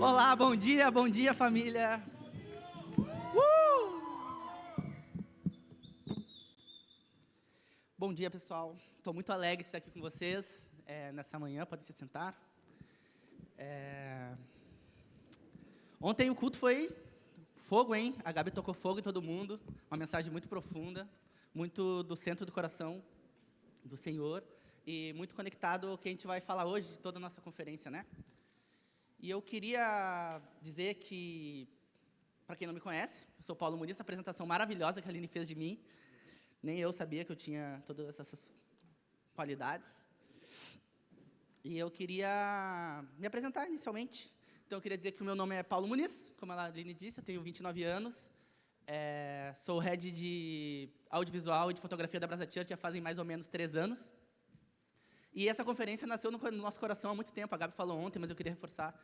Olá, bom dia família. Bom dia pessoal, estou muito alegre de estar aqui com vocês nessa manhã, pode se sentar. Ontem o culto foi fogo, hein? A Gabi tocou fogo em todo mundo, uma mensagem muito profunda, muito do centro do coração do Senhor e muito conectado ao que a gente vai falar hoje de toda a nossa conferência, né? E eu queria dizer que, para quem não me conhece, eu sou Paulo Muniz, essa apresentação maravilhosa que a Aline fez de mim, nem eu sabia que eu tinha todas essas qualidades. E eu queria me apresentar inicialmente. Então, eu queria dizer que o meu nome é Paulo Muniz, como a Aline disse, eu tenho 29 anos, sou head de audiovisual e de fotografia da Brasa Church já fazem mais ou menos 3 anos. E essa conferência nasceu no nosso coração há muito tempo, a Gabi falou ontem, mas eu queria reforçar,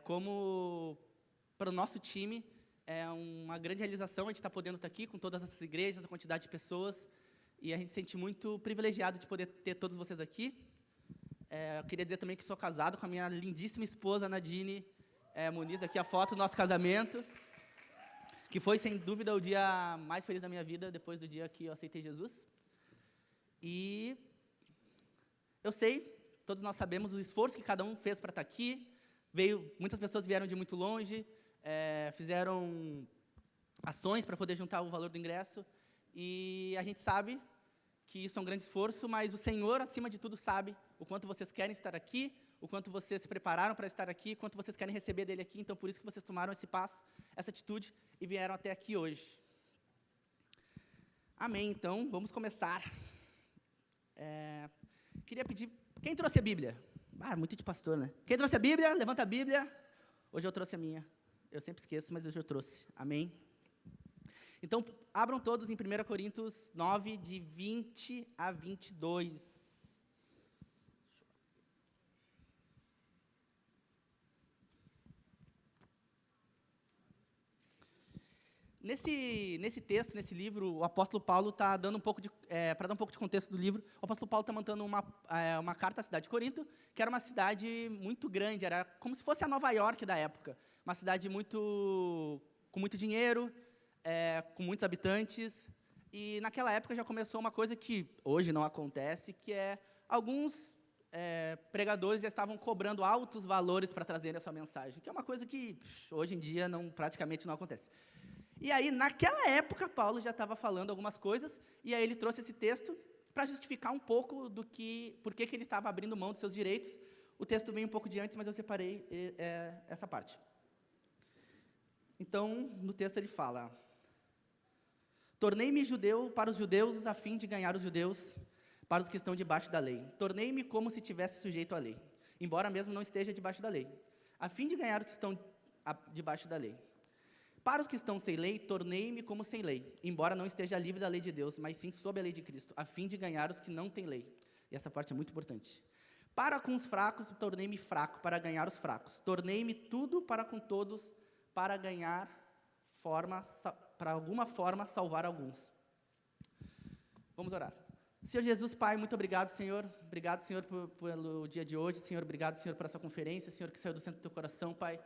como para o nosso time é uma grande realização a gente estar podendo estar aqui com todas essas igrejas, a quantidade de pessoas, e a gente se sente muito privilegiado de poder ter todos vocês aqui. Eu queria dizer também que sou casado com a minha lindíssima esposa, Nadine Muniz, aqui a foto do nosso casamento, que foi, sem dúvida, o dia mais feliz da minha vida, depois do dia que eu aceitei Jesus. E eu sei, todos nós sabemos o esforço que cada um fez para estar aqui. Muitas pessoas vieram de muito longe, fizeram ações para poder juntar o valor do ingresso. E a gente sabe que isso é um grande esforço, mas o Senhor, acima de tudo, sabe o quanto vocês querem estar aqui, o quanto vocês se prepararam para estar aqui, o quanto vocês querem receber dele aqui. Então, por isso que vocês tomaram esse passo, essa atitude, e vieram até aqui hoje. Amém. Então, vamos começar. Queria pedir, quem trouxe a Bíblia? Muito de pastor, né? Quem trouxe a Bíblia? Levanta a Bíblia. Hoje eu trouxe a minha. Eu sempre esqueço, mas hoje eu trouxe. Amém? Então, abram todos em 1 Coríntios 9, de 20 a 22. Nesse texto, nesse livro, o apóstolo Paulo está dando para dar um pouco de contexto do livro, o apóstolo Paulo está mandando uma carta à cidade de Corinto, que era uma cidade muito grande, era como se fosse a Nova York da época, uma cidade com muito dinheiro, com muitos habitantes, e naquela época já começou uma coisa que hoje não acontece, que alguns pregadores já estavam cobrando altos valores para trazerem a sua mensagem, que é uma coisa que hoje em dia praticamente não acontece. E aí, naquela época, Paulo já estava falando algumas coisas, e aí ele trouxe esse texto para justificar um pouco por que ele estava abrindo mão dos seus direitos. O texto vem um pouco de antes, mas eu separei essa parte. Então, no texto ele fala: tornei-me judeu para os judeus a fim de ganhar os judeus para os que estão debaixo da lei. Tornei-me como se tivesse sujeito à lei, embora mesmo não esteja debaixo da lei, a fim de ganhar os que estão debaixo da lei. Para os que estão sem lei, tornei-me como sem lei, embora não esteja livre da lei de Deus, mas sim sob a lei de Cristo, a fim de ganhar os que não têm lei. E essa parte é muito importante. Para com os fracos, tornei-me fraco, para ganhar os fracos. Tornei-me tudo para com todos, para ganhar para alguma forma salvar alguns. Vamos orar. Senhor Jesus, Pai, muito obrigado, Senhor. Obrigado, Senhor, pelo dia de hoje. Senhor, obrigado, Senhor, por essa conferência. Senhor, que saiu do centro do teu coração, Pai.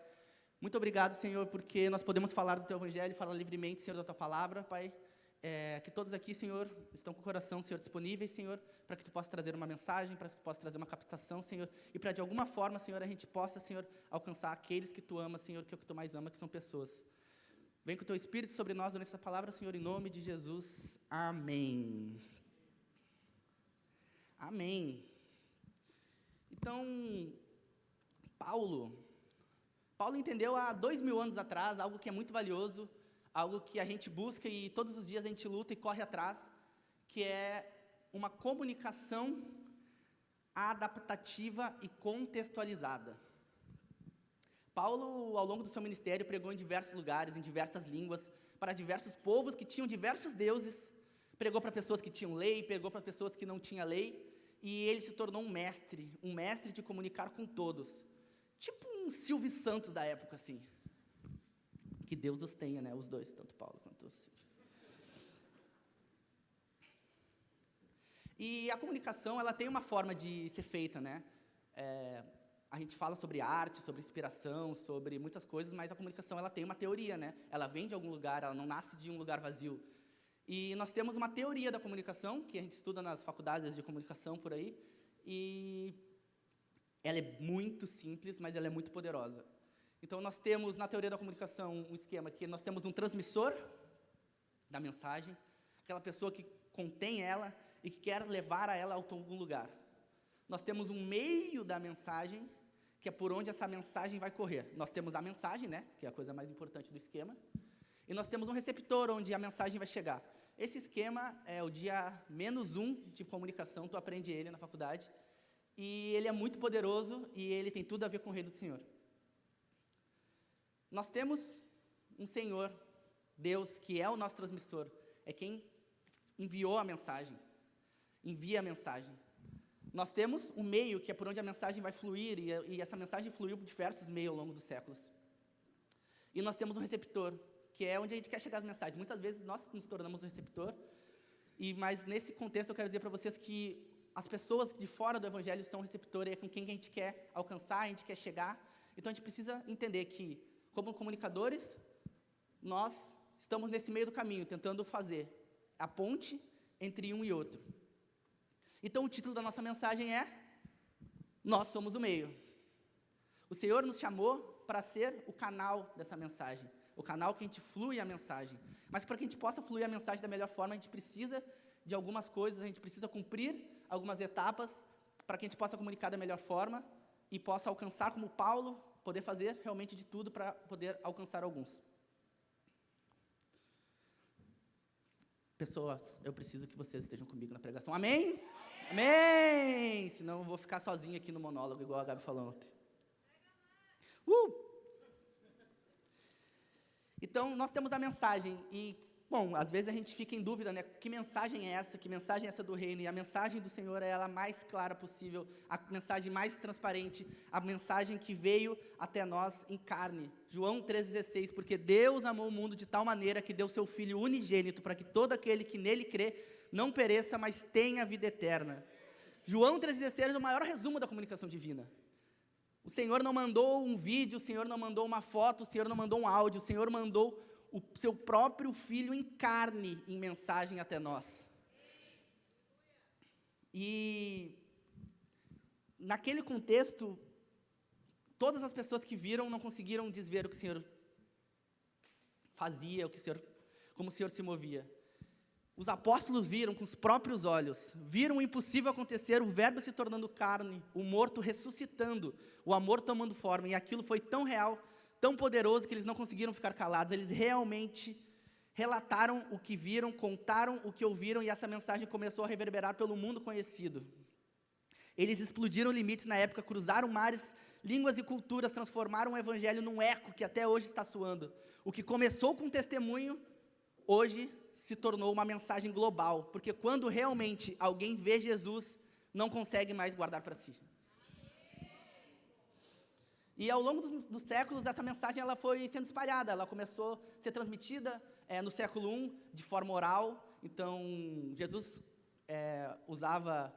Muito obrigado, Senhor, porque nós podemos falar do Teu Evangelho, falar livremente, Senhor, da Tua Palavra, Pai. Que todos aqui, Senhor, estão com o coração, Senhor, disponíveis, Senhor, para que Tu possa trazer uma mensagem, para que Tu possa trazer uma captação, Senhor, e para, de alguma forma, Senhor, a gente possa, Senhor, alcançar aqueles que Tu amas, Senhor, que é o que Tu mais ama, que são pessoas. Vem com o Teu Espírito sobre nós durante essa palavra, Senhor, em nome de Jesus. Amém. Amém. Então, Paulo entendeu há 2000 anos atrás algo que é muito valioso, algo que a gente busca e todos os dias a gente luta e corre atrás, que é uma comunicação adaptativa e contextualizada. Paulo, ao longo do seu ministério, pregou em diversos lugares, em diversas línguas, para diversos povos que tinham diversos deuses, pregou para pessoas que tinham lei, pregou para pessoas que não tinham lei, e ele se tornou um mestre de comunicar com todos. Tipo um Silvio Santos da época, assim. Que Deus os tenha, né? Os dois, tanto Paulo quanto o Silvio. E a comunicação, ela tem uma forma de ser feita, né? a gente fala sobre arte, sobre inspiração, sobre muitas coisas, mas a comunicação ela tem uma teoria, né? Ela vem de algum lugar, ela não nasce de um lugar vazio. E nós temos uma teoria da comunicação, que a gente estuda nas faculdades de comunicação por aí, e ela é muito simples, mas ela é muito poderosa. Então, nós temos, na teoria da comunicação, um esquema que nós temos um transmissor da mensagem, aquela pessoa que contém ela e que quer levar a ela a algum lugar. Nós temos um meio da mensagem, que é por onde essa mensagem vai correr. Nós temos a mensagem, né, que é a coisa mais importante do esquema, e nós temos um receptor, onde a mensagem vai chegar. Esse esquema é o dia -1 de comunicação, tu aprende ele na faculdade, e ele é muito poderoso, e ele tem tudo a ver com o reino do Senhor. Nós temos um Senhor, Deus, que é o nosso transmissor, é quem enviou a mensagem, envia a mensagem. Nós temos um meio, que é por onde a mensagem vai fluir, e essa mensagem fluiu por diversos meios ao longo dos séculos. E nós temos um receptor, que é onde a gente quer chegar as mensagens. Muitas vezes nós nos tornamos um receptor, mas nesse contexto eu quero dizer para vocês que as pessoas de fora do Evangelho são receptores, é com quem a gente quer alcançar, a gente quer chegar. Então a gente precisa entender que, como comunicadores, nós estamos nesse meio do caminho, tentando fazer a ponte entre um e outro. Então o título da nossa mensagem é: Nós somos o meio. O Senhor nos chamou para ser o canal dessa mensagem, o canal que a gente flui a mensagem. Mas para que a gente possa fluir a mensagem da melhor forma, a gente precisa de algumas coisas, a gente precisa cumprir algumas etapas para que a gente possa comunicar da melhor forma e possa alcançar, como Paulo, poder fazer realmente de tudo para poder alcançar alguns. Pessoas, eu preciso que vocês estejam comigo na pregação. Amém? Amém! Senão eu vou ficar sozinho aqui no monólogo, igual a Gabi falou ontem. Então, nós temos a mensagem e, bom, às vezes a gente fica em dúvida, né? Que mensagem é essa? Que mensagem é essa do reino? E a mensagem do Senhor é ela mais clara possível, a mensagem mais transparente, a mensagem que veio até nós em carne. João 3,16, porque Deus amou o mundo de tal maneira que deu seu Filho unigênito para que todo aquele que nele crê não pereça, mas tenha vida eterna. João 3,16 é o maior resumo da comunicação divina. O Senhor não mandou um vídeo, o Senhor não mandou uma foto, o Senhor não mandou um áudio, o Senhor mandou o seu próprio Filho em carne, em mensagem até nós. E naquele contexto, todas as pessoas que viram não conseguiram desver o que o Senhor fazia, como o Senhor se movia. Os apóstolos viram com os próprios olhos, viram o impossível acontecer, o verbo se tornando carne, o morto ressuscitando, o amor tomando forma, e aquilo foi tão real, tão poderoso, que eles não conseguiram ficar calados, eles realmente relataram o que viram, contaram o que ouviram, e essa mensagem começou a reverberar pelo mundo conhecido. Eles explodiram limites na época, cruzaram mares, línguas e culturas, transformaram o evangelho num eco que até hoje está soando. O que começou com um testemunho, hoje se tornou uma mensagem global, porque quando realmente alguém vê Jesus, não consegue mais guardar para si. E ao longo dos séculos, essa mensagem ela foi sendo espalhada, ela começou a ser transmitida no século I, de forma oral. Então, Jesus usava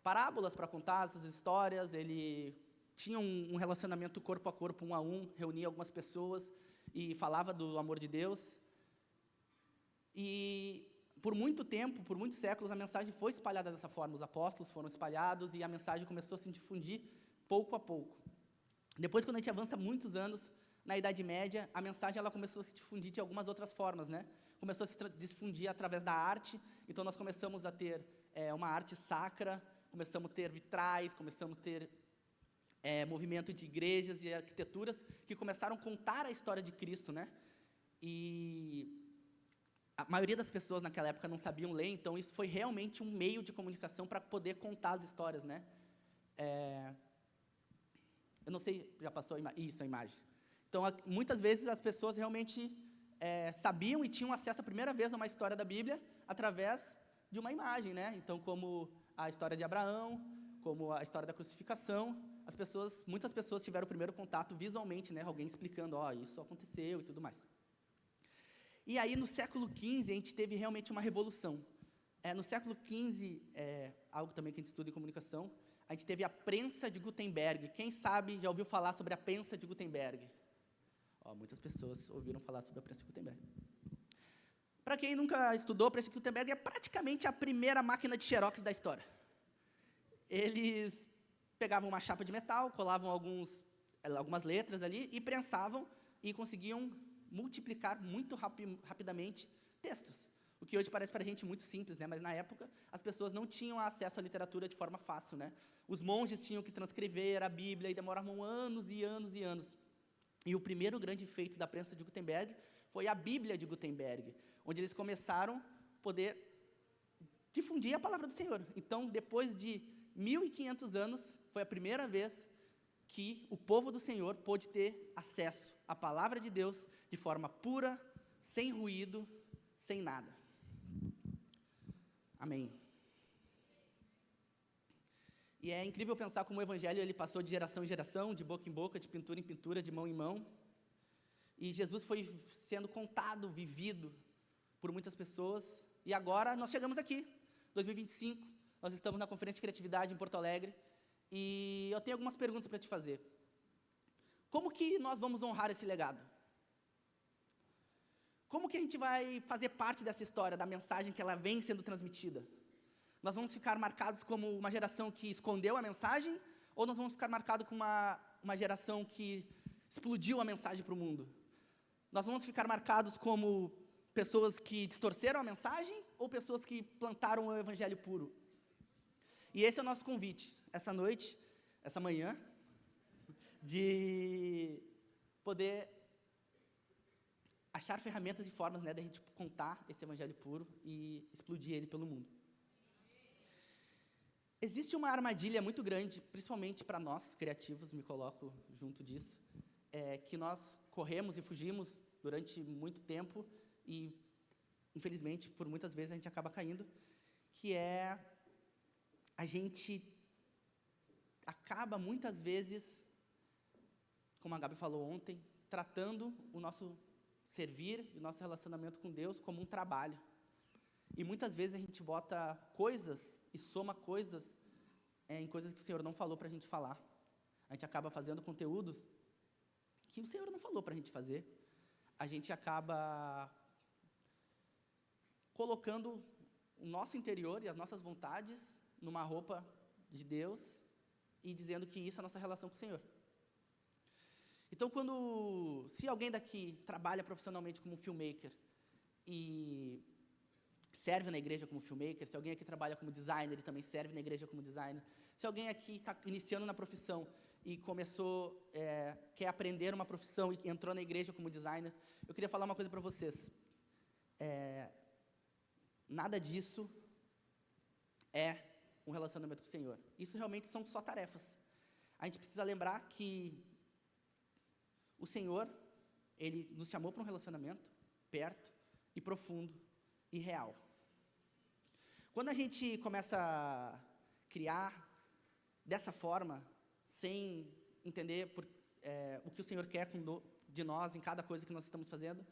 parábolas para contar essas histórias, ele tinha um relacionamento corpo a corpo, um a um, reunia algumas pessoas e falava do amor de Deus. E por muito tempo, por muitos séculos, a mensagem foi espalhada dessa forma. Os apóstolos foram espalhados e a mensagem começou a se difundir pouco a pouco. Depois, quando a gente avança muitos anos, na Idade Média, a mensagem ela começou a se difundir de algumas outras formas, né? Começou a se difundir através da arte. Então, nós começamos a ter uma arte sacra, começamos a ter vitrais, começamos a ter movimento de igrejas e arquiteturas que começaram a contar a história de Cristo, né? E a maioria das pessoas naquela época não sabiam ler, então isso foi realmente um meio de comunicação para poder contar as histórias, né? Eu não sei, já passou isso, a imagem. Então, muitas vezes as pessoas realmente sabiam e tinham acesso a primeira vez a uma história da Bíblia através de uma imagem, né? Então, como a história de Abraão, como a história da crucificação, muitas pessoas tiveram o primeiro contato visualmente, né? Alguém explicando, isso aconteceu e tudo mais. E aí, no século XV, a gente teve realmente uma revolução. No século XV, algo também que a gente estuda em comunicação, a gente teve a prensa de Gutenberg. Quem sabe já ouviu falar sobre a prensa de Gutenberg? Muitas pessoas ouviram falar sobre a prensa de Gutenberg. Para quem nunca estudou, a prensa de Gutenberg é praticamente a primeira máquina de xerox da história. Eles pegavam uma chapa de metal, colavam algumas letras ali e prensavam e conseguiam multiplicar muito rapidamente textos. O que hoje parece para a gente muito simples, né? Mas na época as pessoas não tinham acesso à literatura de forma fácil, né? Os monges tinham que transcrever a Bíblia e demoravam anos e anos e anos. E o primeiro grande feito da prensa de Gutenberg foi a Bíblia de Gutenberg, onde eles começaram a poder difundir a palavra do Senhor. Então, depois de 1.500 anos, foi a primeira vez que o povo do Senhor pôde ter acesso à palavra de Deus de forma pura, sem ruído, sem nada. Amém. E é incrível pensar como o Evangelho ele passou de geração em geração, de boca em boca, de pintura em pintura, de mão em mão. E Jesus foi sendo contado, vivido por muitas pessoas. E agora nós chegamos aqui, 2025, nós estamos na Conferência de Criatividade em Porto Alegre. E eu tenho algumas perguntas para te fazer. Como que nós vamos honrar esse legado? Como que a gente vai fazer parte dessa história, da mensagem que ela vem sendo transmitida? Nós vamos ficar marcados como uma geração que escondeu a mensagem? Ou nós vamos ficar marcados como uma geração que explodiu a mensagem para o mundo? Nós vamos ficar marcados como pessoas que distorceram a mensagem? Ou pessoas que plantaram o evangelho puro? E esse é o nosso convite, essa noite, essa manhã, de poder achar ferramentas e formas, né, da gente contar esse evangelho puro e explodir ele pelo mundo. Existe uma armadilha muito grande, principalmente para nós, criativos, me coloco junto disso, que nós corremos e fugimos durante muito tempo e, infelizmente, por muitas vezes a gente acaba caindo, que é a gente acaba, muitas vezes, como a Gabi falou ontem, tratando o nosso servir e o nosso relacionamento com Deus como um trabalho. E muitas vezes a gente bota coisas e soma coisas em coisas que o Senhor não falou para a gente falar. A gente acaba fazendo conteúdos que o Senhor não falou para a gente fazer. A gente acaba colocando o nosso interior e as nossas vontades numa roupa de Deus e dizendo que isso é a nossa relação com o Senhor. Então, se alguém daqui trabalha profissionalmente como filmmaker e serve na igreja como filmmaker, se alguém aqui trabalha como designer e também serve na igreja como designer, se alguém aqui está iniciando na profissão e quer aprender uma profissão e entrou na igreja como designer, eu queria falar uma coisa para vocês. Nada disso é um relacionamento com o Senhor. Isso realmente são só tarefas. A gente precisa lembrar que o Senhor, Ele nos chamou para um relacionamento perto e profundo e real. Quando a gente começa a criar dessa forma, sem entender o que o Senhor quer de nós em cada coisa que nós estamos fazendo,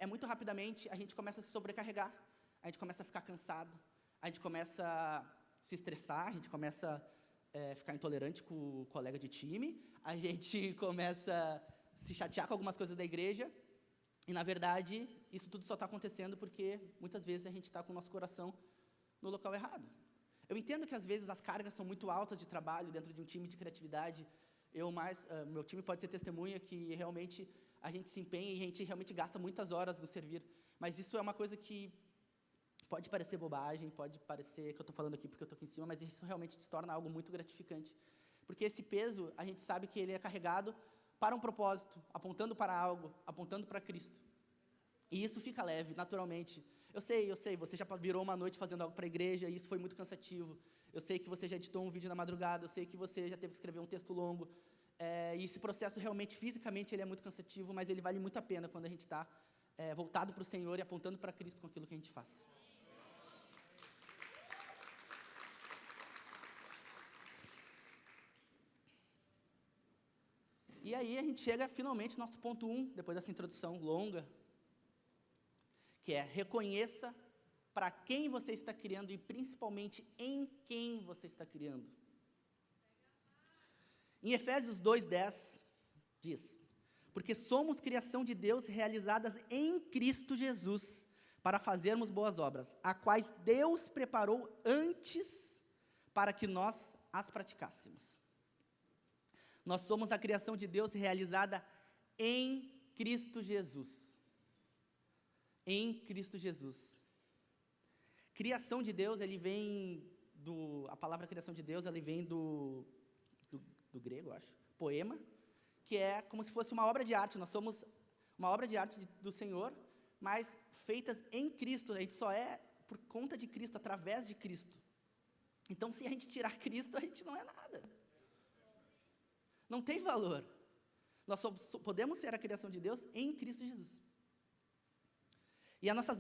muito rapidamente a gente começa a se sobrecarregar, a gente começa a ficar cansado, a gente começa a se estressar, a gente começa a ficar intolerante com o colega de time, a gente começa a se chatear com algumas coisas da igreja, e na verdade isso tudo só está acontecendo porque muitas vezes a gente está com o nosso coração no local errado. Eu entendo que às vezes as cargas são muito altas de trabalho dentro de um time de criatividade. Meu time pode ser testemunha que realmente a gente se empenha e a gente realmente gasta muitas horas no servir. Mas isso é uma coisa que pode parecer bobagem, pode parecer que eu estou falando aqui porque eu estou aqui em cima, mas isso realmente se torna algo muito gratificante. Porque esse peso, a gente sabe que ele é carregado para um propósito, apontando para algo, apontando para Cristo. E isso fica leve, naturalmente. Eu sei, você já virou uma noite fazendo algo para a igreja e isso foi muito cansativo. Eu sei que você já editou um vídeo na madrugada, eu sei que você já teve que escrever um texto longo. E esse processo realmente, fisicamente, ele é muito cansativo, mas ele vale muito a pena quando a gente está voltado para o Senhor e apontando para Cristo com aquilo que a gente faz. E aí a gente chega finalmente no nosso ponto 1, depois dessa introdução longa, que é reconheça para quem você está criando e principalmente em quem você está criando. Em Efésios 2:10, diz: porque somos criação de Deus realizadas em Cristo Jesus, para fazermos boas obras, a quais Deus preparou antes para que nós as praticássemos. Nós somos a criação de Deus realizada em Cristo Jesus. Em Cristo Jesus. Criação de Deus, a palavra criação de Deus, ele vem do grego, eu acho, poema, que é como se fosse uma obra de arte. Nós somos uma obra de arte do Senhor, mas feitas em Cristo. A gente só é por conta de Cristo, através de Cristo. Então, se a gente tirar Cristo, a gente não é nada. Não tem valor. Nós podemos ser a criação de Deus em Cristo Jesus.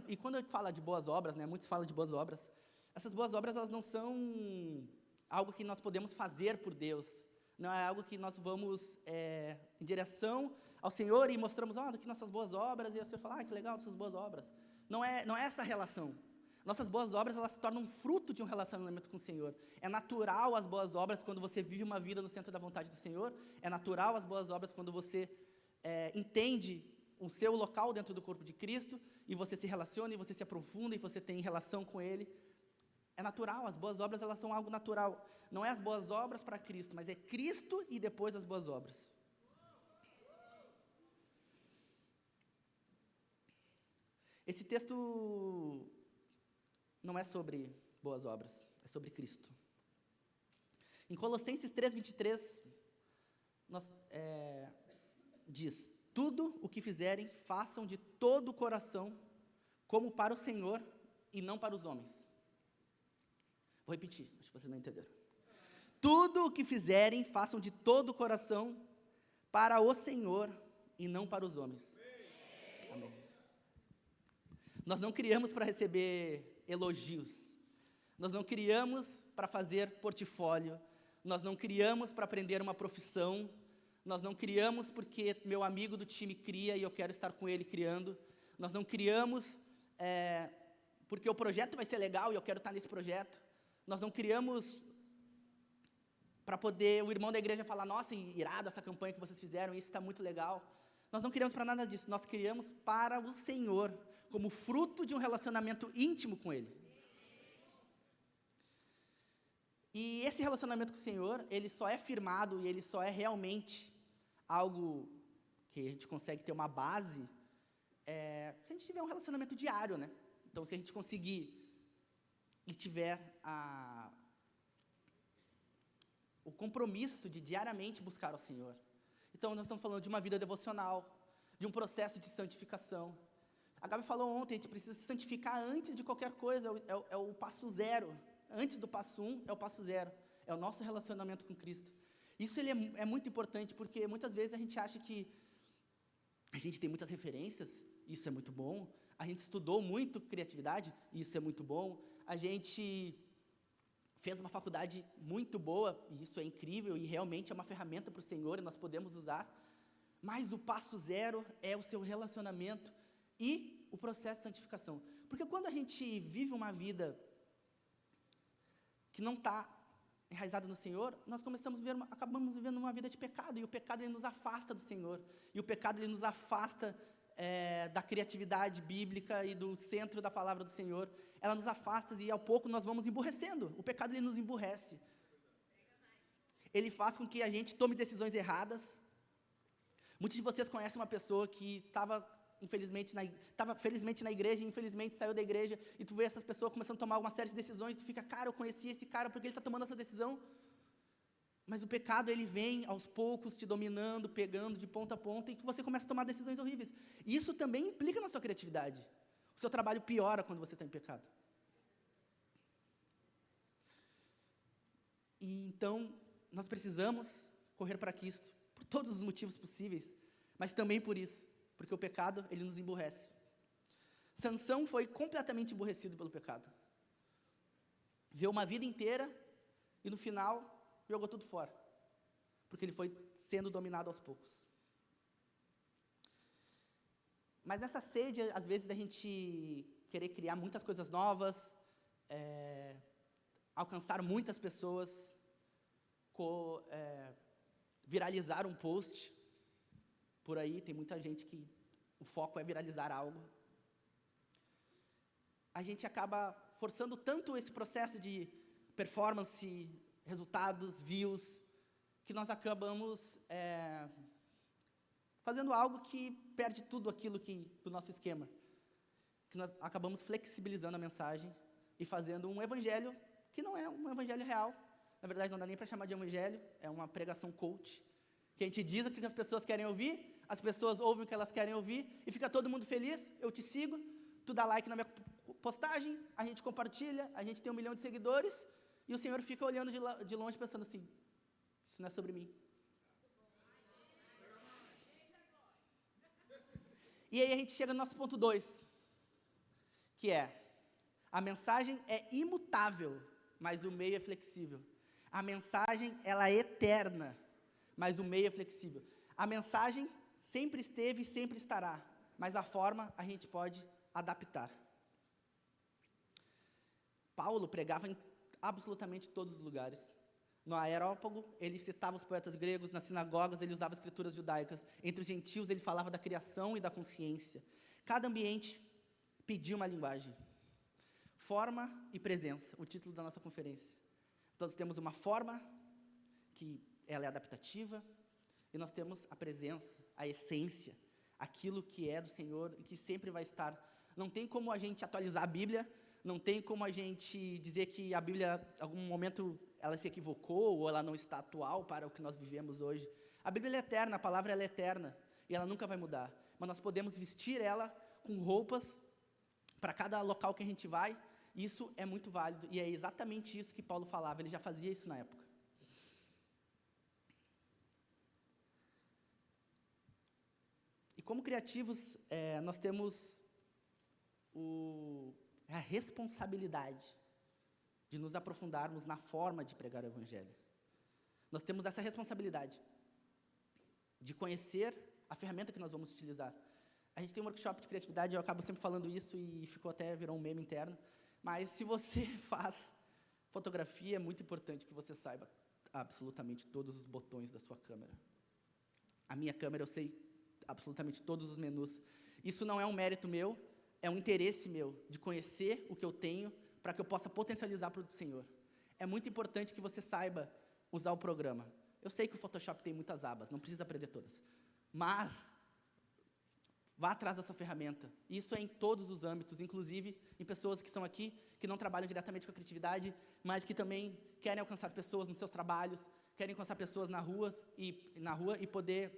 E quando a gente fala de boas obras, né, muitos falam de boas obras, essas boas obras, elas não são algo que nós podemos fazer por Deus. Não é algo que nós vamos em direção ao Senhor e mostramos, aqui nossas boas obras, e o Senhor fala, que legal, suas boas obras. Não é essa a relação. Nossas boas obras, elas se tornam fruto de um relacionamento com o Senhor. É natural as boas obras quando você vive uma vida no centro da vontade do Senhor. É natural as boas obras quando você entende o seu local dentro do corpo de Cristo, e você se relaciona, e você se aprofunda, e você tem relação com Ele. É natural, as boas obras, elas são algo natural. Não é as boas obras para Cristo, mas é Cristo e depois as boas obras. Esse texto não é sobre boas obras, é sobre Cristo. Em Colossenses 3:23, diz: tudo o que fizerem, façam de todo o coração, como para o Senhor e não para os homens. Vou repetir, acho que vocês não entenderam. Tudo o que fizerem, façam de todo o coração, para o Senhor e não para os homens. Amém. Nós não criamos para receber elogios. Nós não criamos para fazer portfólio. Nós não criamos para aprender uma profissão. Nós não criamos porque meu amigo do time cria e eu quero estar com ele criando. Nós não criamos porque o projeto vai ser legal e eu quero estar nesse projeto. Nós não criamos para poder o irmão da igreja falar, nossa, irado essa campanha que vocês fizeram, isso está muito legal. Nós não criamos para nada disso, nós criamos para o Senhor, como fruto de um relacionamento íntimo com Ele. E esse relacionamento com o Senhor, ele só é firmado e ele só é realmente algo que a gente consegue ter uma base, se a gente tiver um relacionamento diário, né? Então, se a gente conseguir e tiver o compromisso de diariamente buscar ao Senhor. Então, nós estamos falando de uma vida devocional, de um processo de santificação. A Gabi falou ontem, a gente precisa se santificar antes de qualquer coisa, é o passo zero. Antes do passo 1, é o passo 0. É o nosso relacionamento com Cristo. Isso é muito importante, porque muitas vezes a gente acha que a gente tem muitas referências, isso é muito bom. A gente estudou muito criatividade, isso é muito bom. A gente fez uma faculdade muito boa, e isso é incrível, e realmente é uma ferramenta para o Senhor, e nós podemos usar. Mas o passo 0 é o seu relacionamento e o processo de santificação. Porque quando a gente vive uma vida que não está enraizada no Senhor, nós acabamos vivendo uma vida de pecado, e o pecado ele nos afasta do Senhor, e o pecado ele nos afasta da criatividade bíblica e do centro da palavra do Senhor. Ela nos afasta e ao pouco nós vamos emburrecendo. O pecado ele nos emburrece. Ele faz com que a gente tome decisões erradas. Muitos de vocês conhecem uma pessoa que estava felizmente na igreja, e infelizmente saiu da igreja, e tu vê essas pessoas começando a tomar uma série de decisões, e tu fica, cara, eu conheci esse cara porque ele está tomando essa decisão. Mas o pecado, ele vem aos poucos te dominando, pegando de ponta a ponta, e que você começa a tomar decisões horríveis. E isso também implica na sua criatividade. O seu trabalho piora quando você está em pecado. E então, nós precisamos correr para Cristo, por todos os motivos possíveis, mas também por isso, porque o pecado, ele nos emburrece. Sansão foi completamente emburrecido pelo pecado. Viveu uma vida inteira, e no final jogou tudo fora, porque ele foi sendo dominado aos poucos. Mas nessa sede, às vezes, da gente querer criar muitas coisas novas, alcançar muitas pessoas, viralizar um post por aí, tem muita gente que o foco é viralizar algo. A gente acaba forçando tanto esse processo de performance, resultados, views, que nós acabamos fazendo algo que perde tudo aquilo do nosso esquema. Que nós acabamos flexibilizando a mensagem e fazendo um evangelho que não é um evangelho real. Na verdade, não dá nem para chamar de evangelho, é uma pregação coach, que a gente diz o que as pessoas querem ouvir, as pessoas ouvem o que elas querem ouvir, e fica todo mundo feliz, eu te sigo, tu dá like na minha postagem, a gente compartilha, a gente tem 1 milhão de seguidores, e o Senhor fica olhando de longe pensando assim, isso não é sobre mim. E aí a gente chega no nosso ponto 2, que é, a mensagem é imutável, mas o meio é flexível. A mensagem, ela é eterna, mas o meio é flexível. A mensagem sempre esteve e sempre estará, mas a forma a gente pode adaptar. Paulo pregava em absolutamente todos os lugares. No Areópago, ele citava os poetas gregos, nas sinagogas ele usava escrituras judaicas, entre os gentios ele falava da criação e da consciência. Cada ambiente pedia uma linguagem. Forma e presença, o título da nossa conferência. Nós temos uma forma, que ela é adaptativa, e nós temos a presença, a essência, aquilo que é do Senhor e que sempre vai estar. Não tem como a gente atualizar a Bíblia, não tem como a gente dizer que a Bíblia, em algum momento, ela se equivocou ou ela não está atual para o que nós vivemos hoje. A Bíblia é eterna, a palavra ela é eterna e ela nunca vai mudar. Mas nós podemos vestir ela com roupas para cada local que a gente vai. Isso é muito válido e é exatamente isso que Paulo falava, ele já fazia isso na época. E como criativos, nós temos a responsabilidade de nos aprofundarmos na forma de pregar o Evangelho. Nós temos essa responsabilidade de conhecer a ferramenta que nós vamos utilizar. A gente tem um workshop de criatividade, eu acabo sempre falando isso e virou um meme interno, mas se você faz fotografia, é muito importante que você saiba absolutamente todos os botões da sua câmera. A minha câmera, eu sei absolutamente todos os menus. Isso não é um mérito meu, é um interesse meu de conhecer o que eu tenho para que eu possa potencializar para o Senhor. É muito importante que você saiba usar o programa. Eu sei que o Photoshop tem muitas abas, não precisa aprender todas, mas vá atrás da sua ferramenta. Isso é em todos os âmbitos, inclusive em pessoas que são aqui, que não trabalham diretamente com a criatividade, mas que também querem alcançar pessoas nos seus trabalhos, querem alcançar pessoas na rua e poder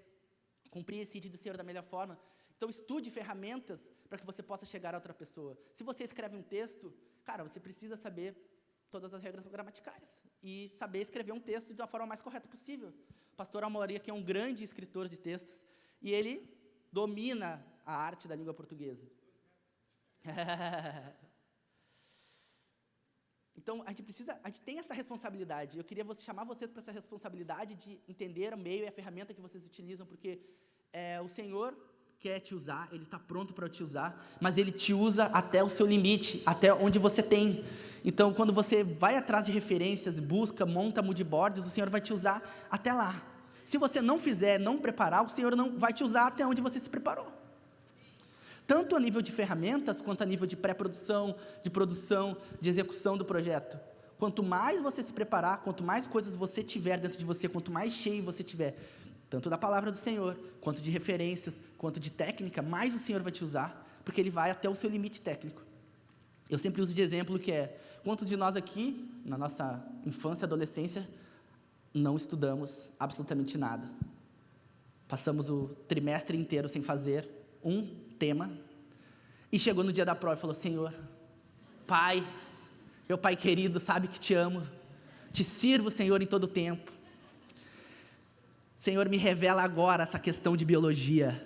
cumprir esse ID do Senhor da melhor forma. Então, estude ferramentas para que você possa chegar a outra pessoa. Se você escreve um texto, cara, você precisa saber todas as regras gramaticais e saber escrever um texto da forma mais correta possível. O pastor Amaury, que é um grande escritor de textos, e ele domina a arte da língua portuguesa. Então, a gente tem essa responsabilidade. Eu queria chamar vocês para essa responsabilidade de entender o meio e a ferramenta que vocês utilizam, porque o Senhor quer te usar, Ele está pronto para te usar, mas Ele te usa até o seu limite, até onde você tem. Então, quando você vai atrás de referências, busca, monta moodboards, o Senhor vai te usar até lá. Se você não fizer, não preparar, o Senhor não vai te usar até onde você se preparou. Tanto a nível de ferramentas, quanto a nível de pré-produção, de produção, de execução do projeto. Quanto mais você se preparar, quanto mais coisas você tiver dentro de você, quanto mais cheio você tiver, tanto da palavra do Senhor, quanto de referências, quanto de técnica, mais o Senhor vai te usar, porque Ele vai até o seu limite técnico. Eu sempre uso de exemplo que quantos de nós aqui, na nossa infância e adolescência, não estudamos absolutamente nada. Passamos o trimestre inteiro sem fazer um tema, e chegou no dia da prova e falou: Senhor, Pai, meu Pai querido, sabe que te amo, te sirvo, Senhor, em todo o tempo. Senhor, me revela agora essa questão de biologia.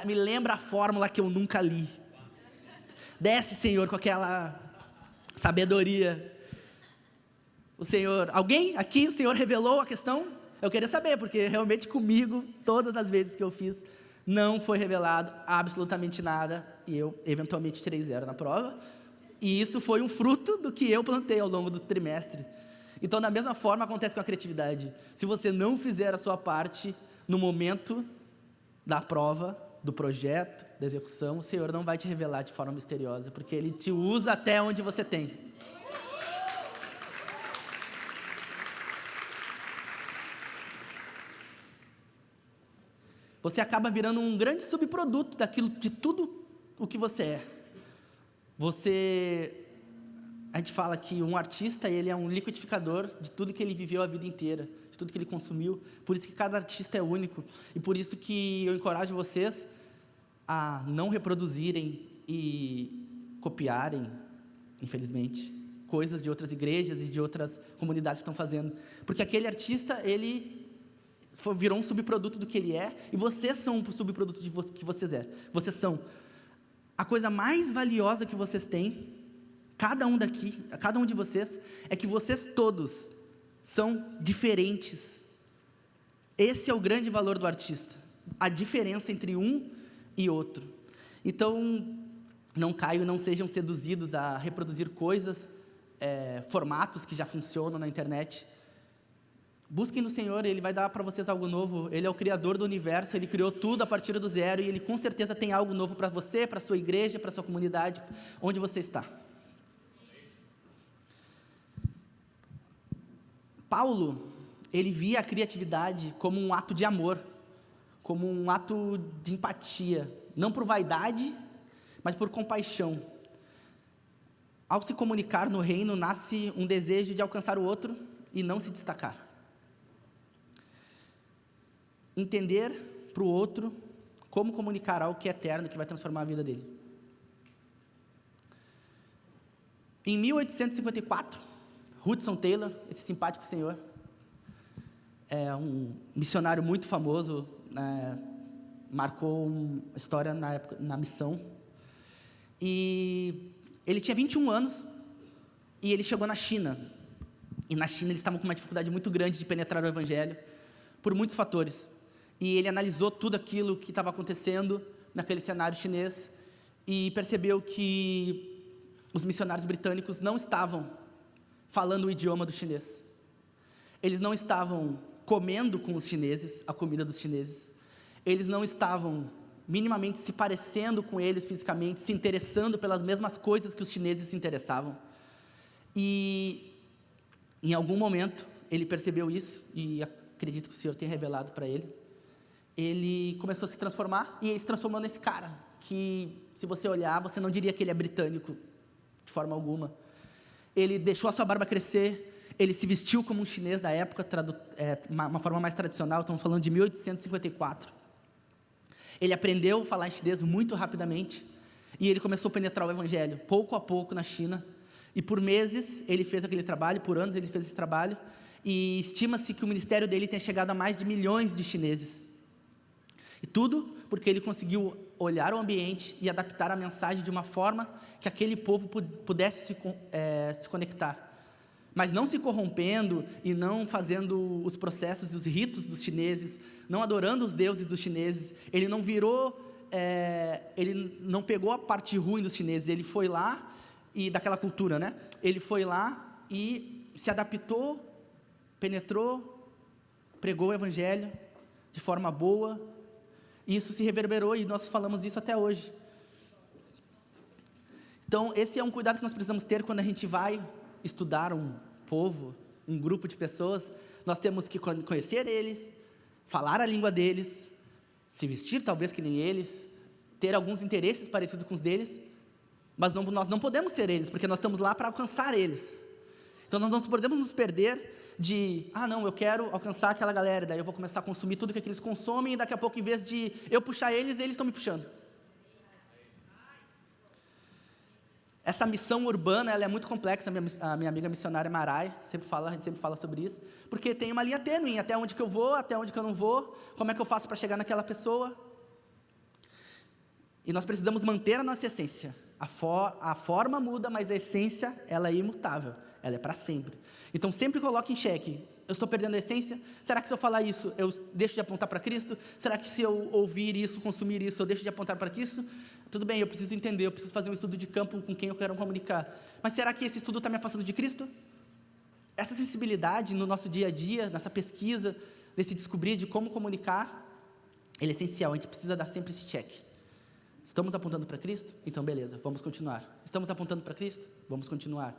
Me lembra a fórmula que eu nunca li. Desce, Senhor, com aquela sabedoria. Alguém aqui, o Senhor revelou a questão? Eu queria saber, porque realmente comigo, todas as vezes que eu fiz, não foi revelado absolutamente nada, e eu eventualmente tirei 0 na prova, e isso foi um fruto do que eu plantei ao longo do trimestre. Então, da mesma forma, acontece com a criatividade. Se você não fizer a sua parte no momento da prova, do projeto, da execução, o Senhor não vai te revelar de forma misteriosa, porque Ele te usa até onde você tem. Você acaba virando um grande subproduto de tudo o que você é. A gente fala que um artista, ele é um liquidificador de tudo que ele viveu a vida inteira, de tudo que ele consumiu. Por isso que cada artista é único. E por isso que eu encorajo vocês a não reproduzirem e copiarem, infelizmente, coisas de outras igrejas e de outras comunidades que estão fazendo. Porque aquele artista, ele virou um subproduto do que ele é, e vocês são um subproduto que vocês é. Vocês são a coisa mais valiosa que vocês têm, cada um de vocês, é que vocês todos são diferentes. Esse é o grande valor do artista, a diferença entre um e outro. Então, não caiam e não sejam seduzidos a reproduzir coisas, formatos que já funcionam na internet. Busquem no Senhor, Ele vai dar para vocês algo novo. Ele é o Criador do universo, Ele criou tudo a partir do zero, e Ele com certeza tem algo novo para você, para a sua igreja, para a sua comunidade, onde você está. Paulo, ele via a criatividade como um ato de amor, como um ato de empatia, não por vaidade, mas por compaixão. Ao se comunicar no reino, nasce um desejo de alcançar o outro e não se destacar. Entender para o outro como comunicar algo que é eterno, que vai transformar a vida dele. Em 1854, Hudson Taylor, esse simpático senhor, é um missionário muito famoso, marcou uma história na época, na missão, e ele tinha 21 anos, e ele chegou na China, e na China eles estavam com uma dificuldade muito grande de penetrar o evangelho, por muitos fatores. E ele analisou tudo aquilo que estava acontecendo naquele cenário chinês e percebeu que os missionários britânicos não estavam falando o idioma do chinês. Eles não estavam comendo com os chineses, a comida dos chineses. Eles não estavam minimamente se parecendo com eles fisicamente, se interessando pelas mesmas coisas que os chineses se interessavam. E em algum momento ele percebeu isso, e acredito que o Senhor tenha revelado para ele. Ele começou a se transformar, e ele se transformou nesse cara, que se você olhar, você não diria que ele é britânico, de forma alguma. Ele deixou a sua barba crescer, ele se vestiu como um chinês da época, uma forma mais tradicional, estamos falando de 1854. Ele aprendeu a falar chinês muito rapidamente, e ele começou a penetrar o evangelho, pouco a pouco na China, e por meses ele fez aquele trabalho, por anos ele fez esse trabalho, e estima-se que o ministério dele tenha chegado a mais de milhões de chineses. E tudo porque ele conseguiu olhar o ambiente e adaptar a mensagem de uma forma que aquele povo pudesse se conectar. Mas não se corrompendo e não fazendo os processos e os ritos dos chineses, não adorando os deuses dos chineses. Ele não ele não pegou a parte ruim dos chineses, ele foi lá, e daquela cultura, né? Ele foi lá e se adaptou, penetrou, pregou o evangelho de forma boa. Isso se reverberou e nós falamos isso até hoje. Então, esse é um cuidado que nós precisamos ter quando a gente vai estudar um povo, um grupo de pessoas. Nós temos que conhecer eles, falar a língua deles, se vestir talvez que nem eles, ter alguns interesses parecidos com os deles, mas nós não podemos ser eles, porque nós estamos lá para alcançar eles. Então, nós não podemos nos perder de, não, eu quero alcançar aquela galera, daí eu vou começar a consumir tudo que eles consomem, e daqui a pouco, em vez de eu puxar eles estão me puxando. Essa missão urbana, ela é muito complexa. A minha amiga missionária Marai, a gente sempre fala sobre isso, porque tem uma linha tênue, até onde que eu vou, até onde que eu não vou, como é que eu faço para chegar naquela pessoa. E nós precisamos manter a nossa essência. A forma muda, mas a essência, ela é imutável, ela é para sempre. Então, sempre coloque em xeque: eu estou perdendo a essência? Será que se eu falar isso, eu deixo de apontar para Cristo? Será que se eu ouvir isso, consumir isso, eu deixo de apontar para Cristo? Tudo bem, eu preciso entender, eu preciso fazer um estudo de campo com quem eu quero comunicar. Mas será que esse estudo está me afastando de Cristo? essa sensibilidade no nosso dia a dia, nessa pesquisa, nesse descobrir de como comunicar, ele é essencial. A gente precisa dar sempre esse check. Estamos apontando para Cristo? Então beleza, vamos continuar. Estamos apontando para Cristo? Vamos continuar.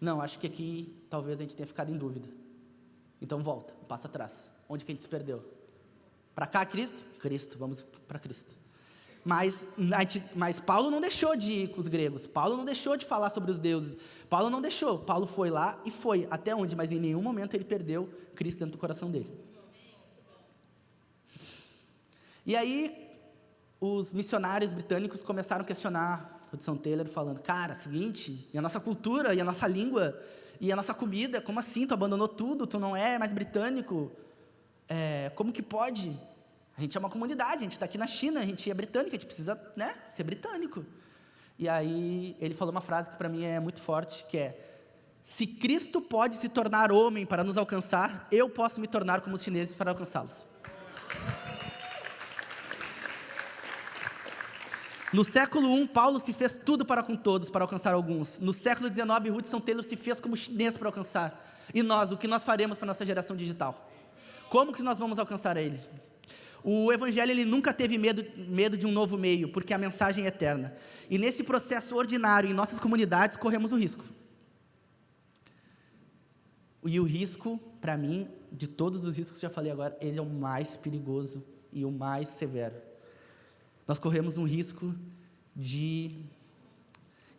Não, acho que aqui talvez a gente tenha ficado em dúvida. Então volta, passa atrás. Onde que a gente se perdeu? Para cá, Cristo? Cristo, vamos para Cristo. Mas Paulo não deixou de ir com os gregos. Paulo não deixou de falar sobre os deuses. Paulo não deixou. Paulo foi lá e foi. Até onde? Mas em nenhum momento ele perdeu Cristo dentro do coração dele. E aí, os missionários britânicos começaram a questionar Hudson Taylor, falando, cara, seguinte, e a nossa cultura, e a nossa língua, e a nossa comida, como assim? Tu abandonou tudo, tu não é mais britânico? Como que pode? A gente é uma comunidade, a gente está aqui na China, a gente é britânico, a gente precisa, né, ser britânico. E aí, ele falou uma frase que para mim é muito forte, que é, se Cristo pode se tornar homem para nos alcançar, eu posso me tornar como os chineses para alcançá-los. No século I, Paulo se fez tudo para com todos, para alcançar alguns. No século XIX, Hudson Taylor se fez como chinês para alcançar. E nós, o que nós faremos para a nossa geração digital? Como que nós vamos alcançar ele? O Evangelho, ele nunca teve medo de um novo meio, porque a mensagem é eterna. E nesse processo ordinário, em nossas comunidades, corremos o risco. E o risco, para mim, de todos os riscos que eu já falei agora, ele é o mais perigoso e o mais severo. Nós corremos um risco de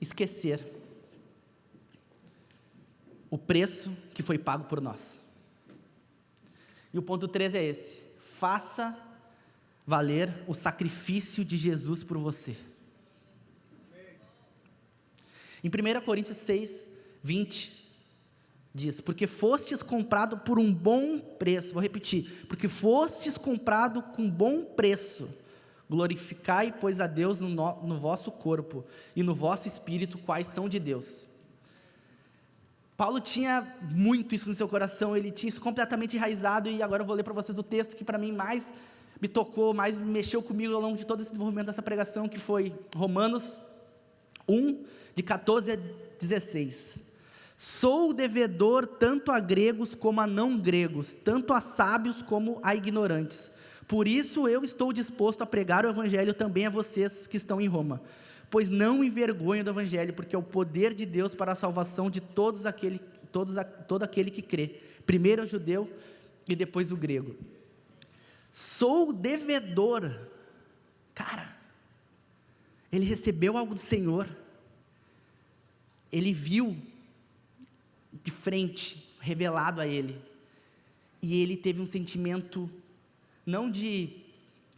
esquecer o preço que foi pago por nós. E o ponto 3 é esse: faça valer o sacrifício de Jesus por você. Em 1 Coríntios 6, 20, diz, porque fostes comprado por um bom preço, vou repetir, porque fostes comprado com bom preço, glorificai, pois, a Deus no vosso corpo e no vosso espírito, quais são de Deus. Paulo tinha muito isso no seu coração, ele tinha isso completamente enraizado, e agora eu vou ler para vocês o texto que para mim mais me tocou, mais mexeu comigo ao longo de todo esse desenvolvimento dessa pregação, que foi Romanos 1, de 14 a 16. Sou devedor tanto a gregos como a não gregos, tanto a sábios como a ignorantes. Por isso eu estou disposto a pregar o Evangelho também a vocês que estão em Roma, pois não envergonho do Evangelho, porque é o poder de Deus para a salvação de todo aquele que crê, primeiro o judeu e depois o grego. Sou devedor. Cara, ele recebeu algo do Senhor, ele viu de frente, revelado a ele, e ele teve um sentimento, não de,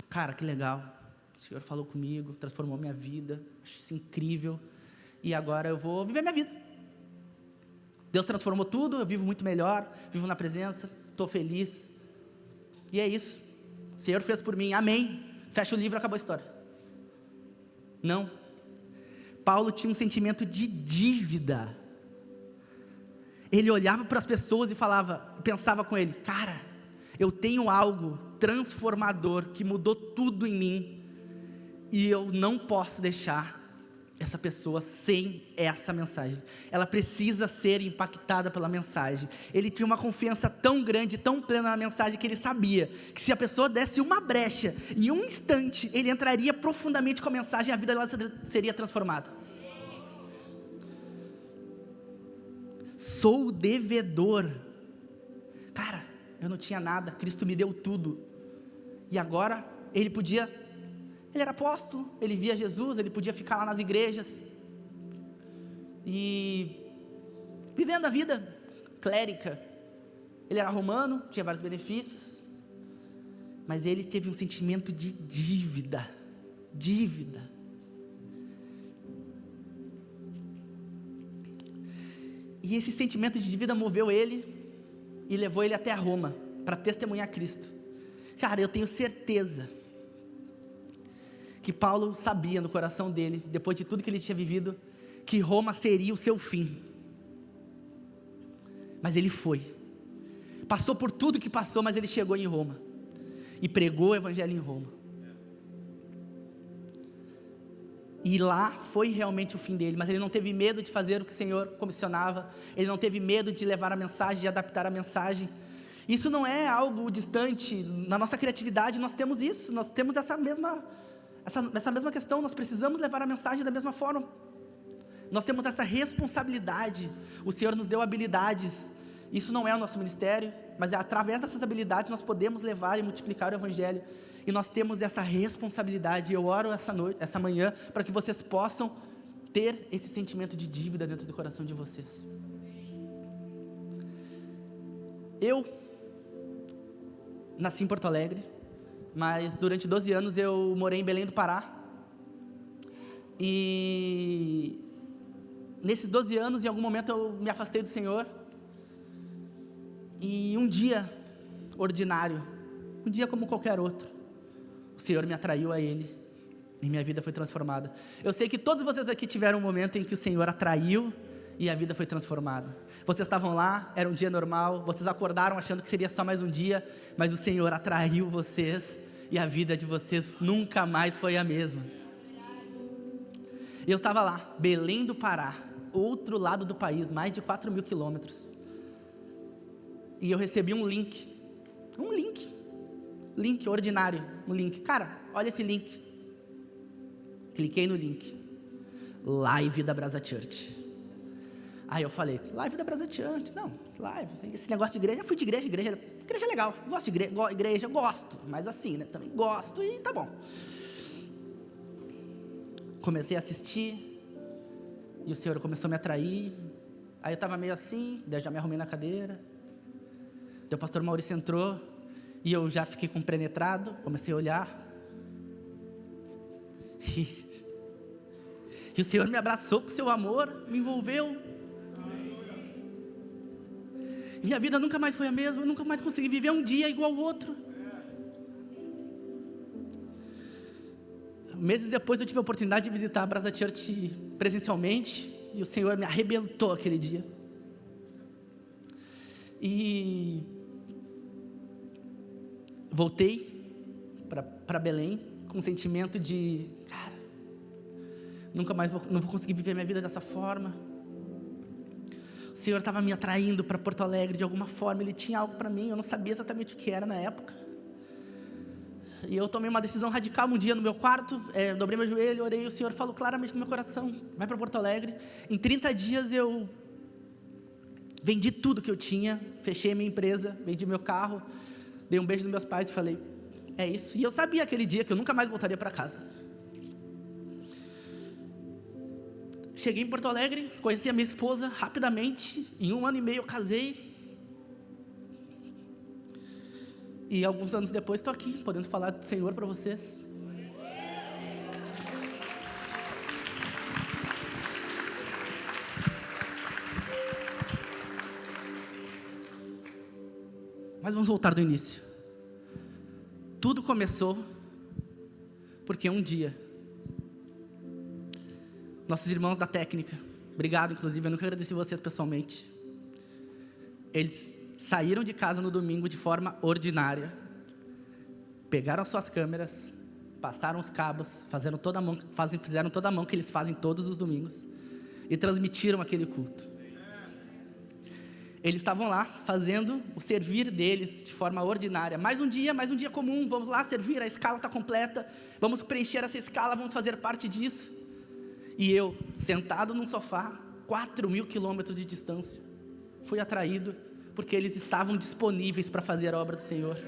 cara, que legal, o Senhor falou comigo, transformou minha vida, acho isso incrível, e agora eu vou viver minha vida. Deus transformou tudo, eu vivo muito melhor, vivo na presença, estou feliz, e é isso, o Senhor fez por mim, amém, fecha o livro, acabou a história. Não, Paulo tinha um sentimento de dívida. Ele olhava para as pessoas e pensava com ele, cara, eu tenho algo transformador que mudou tudo em mim, e eu não posso deixar essa pessoa sem essa mensagem, ela precisa ser impactada pela mensagem. Ele tinha uma confiança tão grande, tão plena na mensagem, que ele sabia que se a pessoa desse uma brecha, em um instante, ele entraria profundamente com a mensagem, e a vida dela seria transformada. Sou devedor. Cara, eu não tinha nada, Cristo me deu tudo, e agora ele era apóstolo, ele via Jesus, ele podia ficar lá nas igrejas, e vivendo a vida clérica, ele era romano, tinha vários benefícios, mas ele teve um sentimento de dívida, e esse sentimento de dívida moveu ele, e levou ele até a Roma, para testemunhar Cristo. Cara, eu tenho certeza, que Paulo sabia no coração dele, depois de tudo que ele tinha vivido, que Roma seria o seu fim, mas ele foi, passou por tudo que passou, mas ele chegou em Roma, e pregou o Evangelho em Roma. E lá foi realmente o fim dele, mas ele não teve medo de fazer o que o Senhor comissionava, ele não teve medo de levar a mensagem, de adaptar a mensagem. Isso não é algo distante, na nossa criatividade nós temos isso, nós temos essa mesma questão, nós precisamos levar a mensagem da mesma forma, nós temos essa responsabilidade, o Senhor nos deu habilidades, isso não é o nosso ministério, mas é através dessas habilidades nós podemos levar e multiplicar o Evangelho, e nós temos essa responsabilidade. Eu oro essa manhã, para que vocês possam ter esse sentimento de dívida dentro do coração de vocês. Eu nasci em Porto Alegre, mas durante 12 anos eu morei em Belém do Pará, e nesses 12 anos, em algum momento eu me afastei do Senhor, e um dia ordinário, um dia como qualquer outro, o Senhor me atraiu a Ele, e minha vida foi transformada. Eu sei que todos vocês aqui tiveram um momento em que o Senhor atraiu, e a vida foi transformada. Vocês estavam lá, era um dia normal, vocês acordaram achando que seria só mais um dia, mas o Senhor atraiu vocês, e a vida de vocês nunca mais foi a mesma. Eu estava lá, Belém do Pará, outro lado do país, mais de 4.000 quilômetros, e eu recebi um link ordinário, cara, olha esse link, cliquei no link, live da Brasa Church. Aí eu falei, live da Brasa Church, não, live, esse negócio de igreja, eu fui de igreja é legal, gosto de igreja, gosto, mas assim, né, também gosto e tá bom. Comecei a assistir, e o Senhor começou a me atrair, aí eu estava meio assim, daí já me arrumei na cadeira, daí o pastor Maurício entrou, e eu já fiquei compenetrado, comecei a olhar, e o Senhor me abraçou com seu amor, me envolveu, e minha vida nunca mais foi a mesma, eu nunca mais consegui viver um dia igual ao outro. Meses depois eu tive a oportunidade de visitar a Brasa Church presencialmente, e o Senhor me arrebentou aquele dia, e voltei para Belém com um sentimento de, cara, não vou conseguir viver minha vida dessa forma. O Senhor estava me atraindo para Porto Alegre de alguma forma, Ele tinha algo para mim, eu não sabia exatamente o que era na época, e eu tomei uma decisão radical um dia no meu quarto, dobrei meu joelho, orei, e o Senhor falou claramente no meu coração, vai para Porto Alegre. Em 30 dias eu vendi tudo que eu tinha, fechei minha empresa, vendi meu carro, dei um beijo nos meus pais e falei, é isso. E eu sabia aquele dia que eu nunca mais voltaria para casa. Cheguei em Porto Alegre, conheci a minha esposa rapidamente, em 1 ano e meio eu casei, e alguns anos depois estou aqui, podendo falar do Senhor para vocês. Mas vamos voltar do início. Tudo começou porque um dia, nossos irmãos da técnica, obrigado inclusive, eu nunca agradeci vocês pessoalmente, eles saíram de casa no domingo de forma ordinária, pegaram suas câmeras, passaram os cabos, fizeram toda a mão que eles fazem todos os domingos, e transmitiram aquele culto. Eles estavam lá fazendo o servir deles de forma ordinária. Mais um dia comum, vamos lá servir, a escala está completa, vamos preencher essa escala, vamos fazer parte disso. E eu, sentado num sofá, 4.000 quilômetros de distância, fui atraído, porque eles estavam disponíveis para fazer a obra do Senhor,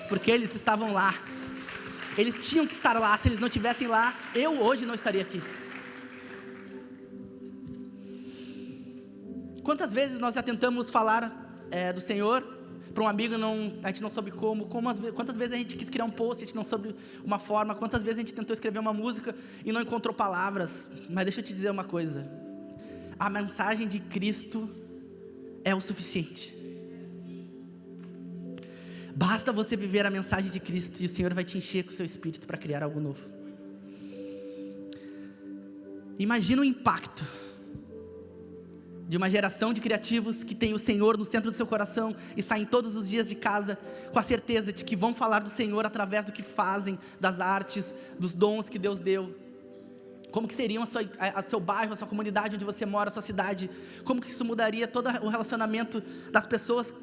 porque eles estavam lá, eles tinham que estar lá, se eles não estivessem lá, eu hoje não estaria aqui. Quantas vezes nós já tentamos falar do Senhor para um amigo, a gente não soube quantas vezes a gente quis criar um post, a gente não soube uma forma, quantas vezes a gente tentou escrever uma música e não encontrou palavras. Mas deixa eu te dizer uma coisa, a mensagem de Cristo é o suficiente. Basta você viver a mensagem de Cristo e o Senhor vai te encher com o seu espírito para criar algo novo. Imagina o impacto de uma geração de criativos que tem o Senhor no centro do seu coração e saem todos os dias de casa com a certeza de que vão falar do Senhor através do que fazem, das artes, dos dons que Deus deu. Como que seria a seu bairro, a sua comunidade onde você mora, a sua cidade? Como que isso mudaria todo o relacionamento das pessoas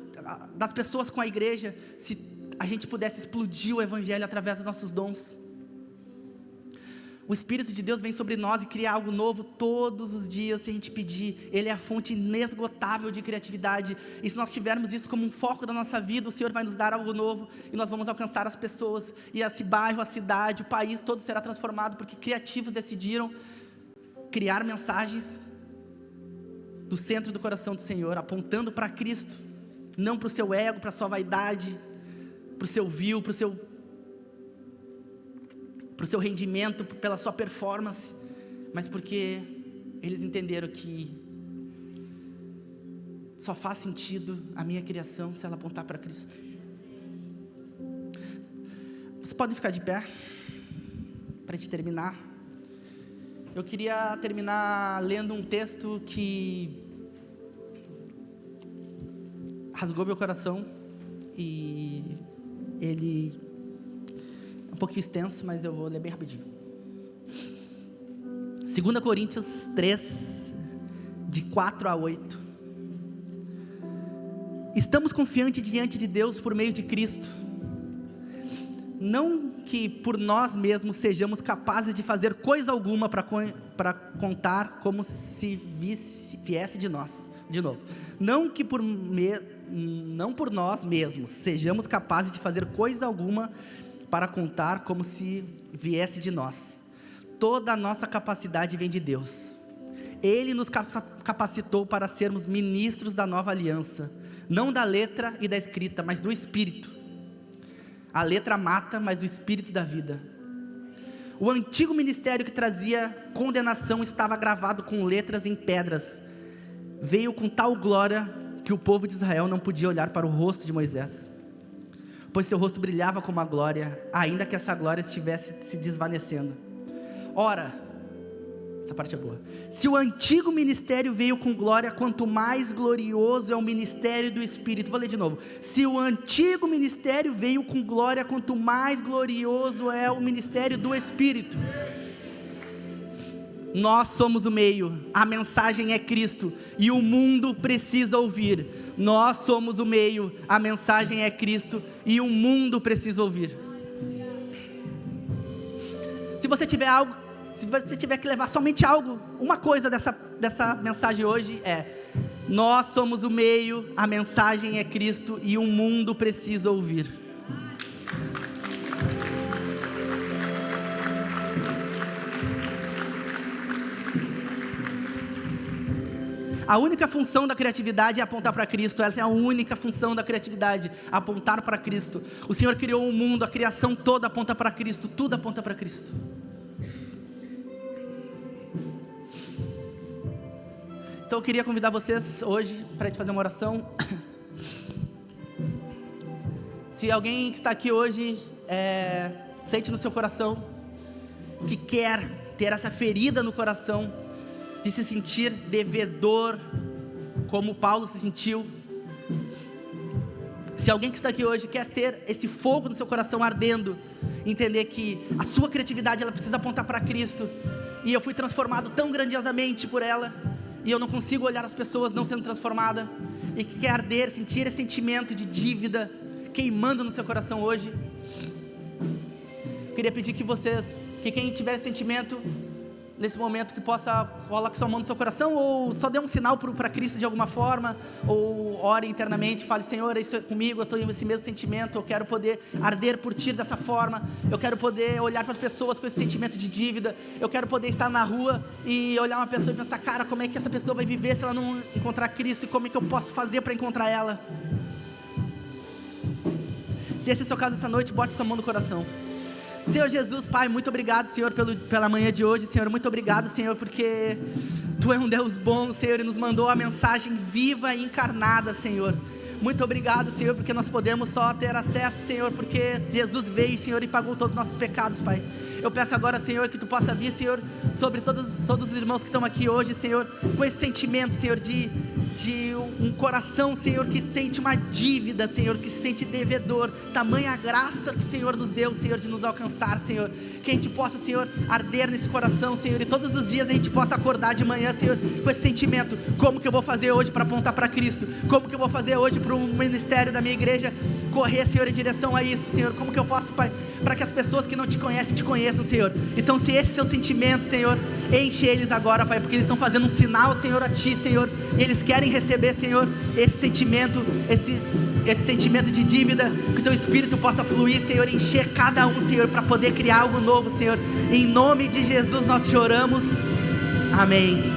com a igreja, se a gente pudesse explodir o evangelho através dos nossos dons? O Espírito de Deus vem sobre nós e cria algo novo todos os dias, se a gente pedir. Ele é a fonte inesgotável de criatividade, e se nós tivermos isso como um foco da nossa vida, o Senhor vai nos dar algo novo, e nós vamos alcançar as pessoas, e esse bairro, a cidade, o país todo será transformado, porque criativos decidiram criar mensagens do centro do coração do Senhor, apontando para Cristo, não para o seu ego, para a sua vaidade, para o seu view, para o seu rendimento, pela sua performance, mas porque eles entenderam que só faz sentido a minha criação se ela apontar para Cristo. Vocês podem ficar de pé para a gente terminar. Eu queria terminar lendo um texto que rasgou meu coração, e ele é um pouquinho extenso, mas eu vou ler bem rapidinho. 2 Coríntios 3, de 4 a 8. Estamos confiantes diante de Deus por meio de Cristo, não que por nós mesmos sejamos capazes de fazer coisa alguma para contar como se viesse de nós. De novo, não por nós mesmos sejamos capazes de fazer coisa alguma para contar como se viesse de nós. Toda a nossa capacidade vem de Deus. Ele nos capacitou para sermos ministros da nova aliança, não da letra e da escrita, mas do Espírito. A letra mata, mas o Espírito dá vida. O antigo ministério que trazia condenação estava gravado com letras em pedras. Veio com tal glória que o povo de Israel não podia olhar para o rosto de Moisés, pois seu rosto brilhava como a glória, ainda que essa glória estivesse se desvanecendo. Ora, essa parte é boa. Se o antigo ministério veio com glória, quanto mais glorioso é o ministério do Espírito. Vou ler de novo. Se o antigo ministério veio com glória, quanto mais glorioso é o ministério do Espírito. Nós somos o meio, a mensagem é Cristo, e o mundo precisa ouvir. Nós somos o meio, a mensagem é Cristo, e o mundo precisa ouvir. Se você tiver algo, se você tiver que levar somente algo, uma coisa dessa mensagem hoje nós somos o meio, a mensagem é Cristo, e o mundo precisa ouvir. A única função da criatividade é apontar para Cristo. Essa é a única função da criatividade, apontar para Cristo. O Senhor criou o mundo, a criação toda aponta para Cristo, tudo aponta para Cristo. Então eu queria convidar vocês hoje para te fazer uma oração. Se alguém que está aqui hoje sente no seu coração que quer ter essa ferida no coração, de se sentir devedor, como Paulo se sentiu. Se alguém que está aqui hoje quer ter esse fogo no seu coração ardendo, entender que a sua criatividade ela precisa apontar para Cristo, e eu fui transformado tão grandiosamente por ela, e eu não consigo olhar as pessoas não sendo transformada, e que quer arder, sentir esse sentimento de dívida queimando no seu coração hoje, queria pedir que quem tiver esse sentimento nesse momento, que coloque sua mão no seu coração, ou só dê um sinal para Cristo de alguma forma, ou ore internamente, fale: Senhor, isso é comigo, eu estou nesse mesmo sentimento, eu quero poder arder por Ti dessa forma, eu quero poder olhar para as pessoas com esse sentimento de dívida, eu quero poder estar na rua e olhar uma pessoa e pensar: cara, como é que essa pessoa vai viver se ela não encontrar Cristo, e como é que eu posso fazer para encontrar ela? Se esse é o seu caso essa noite, bote sua mão no coração. Senhor Jesus, Pai, muito obrigado, Senhor, pela manhã de hoje, Senhor, muito obrigado, Senhor, porque Tu é um Deus bom, Senhor, e nos mandou a mensagem viva e encarnada, Senhor. Muito obrigado, Senhor, porque nós podemos só ter acesso, Senhor, porque Jesus veio, Senhor, e pagou todos os nossos pecados, Pai. Eu peço agora, Senhor, que Tu possa vir, Senhor, sobre todos os irmãos que estão aqui hoje, Senhor, com esse sentimento, Senhor, de de um coração, Senhor, que sente uma dívida, Senhor, que se sente devedor. Tamanha a graça que o Senhor nos deu, Senhor, de nos alcançar, Senhor. Que a gente possa, Senhor, arder nesse coração, Senhor, e todos os dias a gente possa acordar de manhã, Senhor, com esse sentimento: como que eu vou fazer hoje para apontar para Cristo? Como que eu vou fazer hoje para o ministério da minha igreja correr, Senhor, em direção a isso, Senhor? Como que eu faço para que as pessoas que não te conhecem, te conheçam, Senhor? Então, se esse é o seu sentimento, Senhor, enche eles agora, Pai, porque eles estão fazendo um sinal, Senhor, a Ti, Senhor, e eles querem receber, Senhor, esse sentimento de dívida. Que o Teu Espírito possa fluir, Senhor, encher cada um, Senhor, para poder criar algo novo, Senhor. Em nome de Jesus nós choramos, amém.